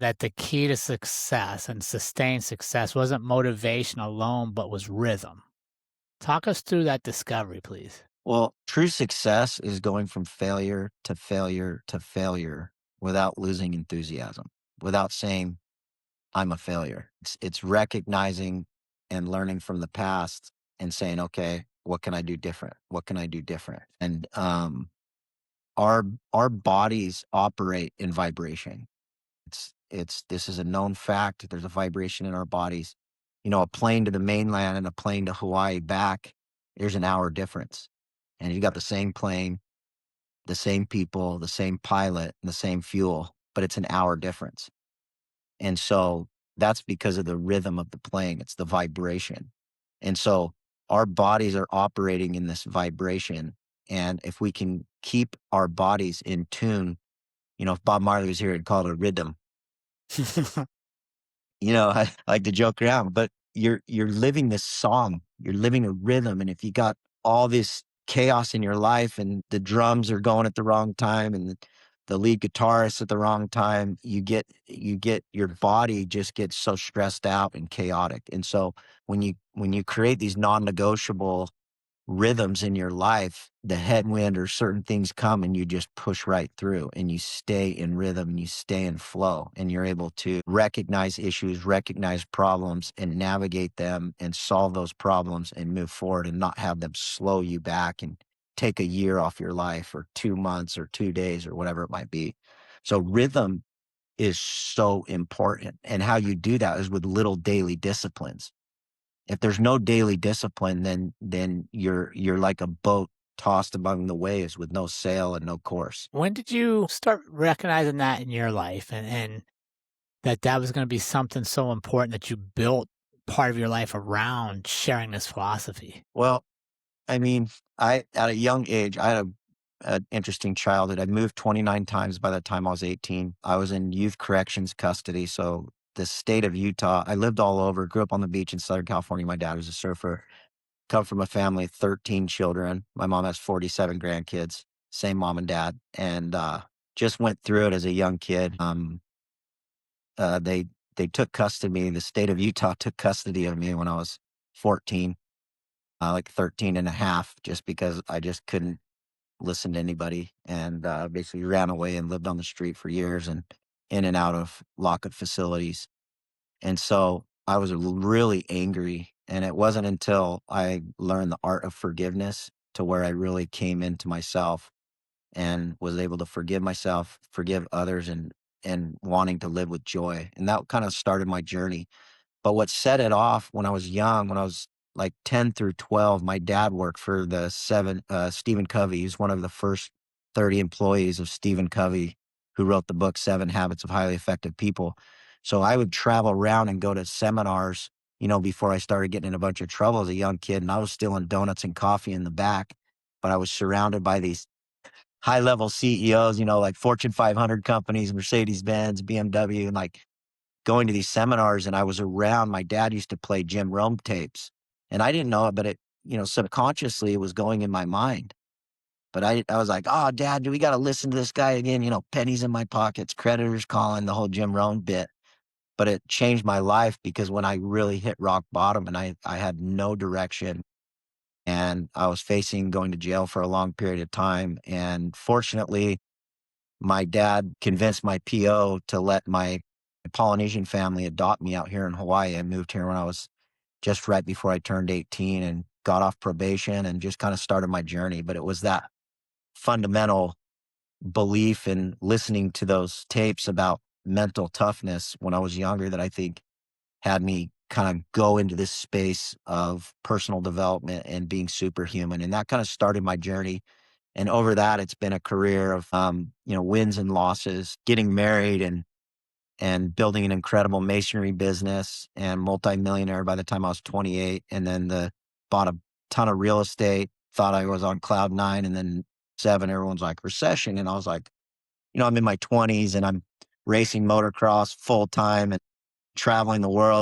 that the key to success and sustained success wasn't motivation alone, but was rhythm. Talk us through that discovery, please. Well, true success is going from failure to failure to failure without losing enthusiasm, without saying, I'm a failure. It's recognizing and learning from the past and saying, okay, what can I do different? What can I do different? And our our bodies operate in vibration. This is a known fact. There's a vibration in our bodies. You know, a plane to the mainland and a plane to Hawaii back, there's an hour difference. And you got the same plane, the same people, the same pilot, and the same fuel, but it's an hour difference. And so that's because of the rhythm of the playing. It's the vibration. And so our bodies are operating in this vibration. And if we can keep our bodies in tune, you know, if Bob Marley was here, he'd call it a rhythm. You know, I like to joke around, but you're living this song, you're living a rhythm. And if you got all this chaos in your life and the drums are going at the wrong time and the lead guitarist at the wrong time, you get your body just gets so stressed out and chaotic. And so when you create these non-negotiable rhythms in your life, the headwind or certain things come and you just push right through and you stay in rhythm and you stay in flow and you're able to recognize issues, recognize problems and navigate them and solve those problems and move forward and not have them slow you back and take a year off your life or 2 months or 2 days or whatever it might be. So rhythm is so important. And how you do that is with little daily disciplines. If there's no daily discipline, then you're like a boat tossed among the waves with no sail and no course. When did you start recognizing that in your life and that that was going to be something so important that you built part of your life around sharing this philosophy? Well, I mean, I at a young age, I had an interesting childhood. I moved 29 times by the time I was 18. I was in youth corrections custody, so the state of Utah. I lived all over, grew up on the beach in Southern California. My dad was a surfer. Come from a family of 13 children. My mom has 47 grandkids, same mom and dad, and just went through it as a young kid. They took custody of me. The state of Utah took custody of me when I was 14, like 13 and a half, just because I just couldn't listen to anybody and basically ran away and lived on the street for years and in and out of lockup facilities. And so I was really angry. And it wasn't until I learned the art of forgiveness to where I really came into myself and was able to forgive myself, forgive others, and wanting to live with joy. And that kind of started my journey. But what set it off when I was young, when I was like 10 through 12, my dad worked for the Stephen Covey. He's one of the first 30 employees of Stephen Covey, who wrote the book, 7 Habits of Highly Effective People. So I would travel around and go to seminars, you know, before I started getting in a bunch of trouble as a young kid. And I was stealing donuts and coffee in the back, but I was surrounded by these high level CEOs, you know, like Fortune 500 companies, Mercedes Benz, BMW, and like going to these seminars. And I was around, my dad used to play Jim Rome tapes and I didn't know it, but it, you know, subconsciously it was going in my mind. But I was like, oh, dad, do we got to listen to this guy again? You know, pennies in my pockets, creditors calling, the whole Jim Rome bit. But it changed my life because when I really hit rock bottom and I had no direction and I was facing going to jail for a long period of time. And fortunately, my dad convinced my PO to let my Polynesian family adopt me out here in Hawaii. I moved here when I was just right before I turned 18 and got off probation and just kind of started my journey. But it was that fundamental belief in listening to those tapes about mental toughness when I was younger that I think had me kind of go into this space of personal development and being superhuman. And that kind of started my journey. And over that, it's been a career of, you know, wins and losses, getting married and building an incredible masonry business and multimillionaire by the time I was 28. And then bought a ton of real estate, thought I was on cloud nine. And then seven, everyone's like recession. And I was like, you know, I'm in my 20s and I'm racing motocross full time and traveling the world.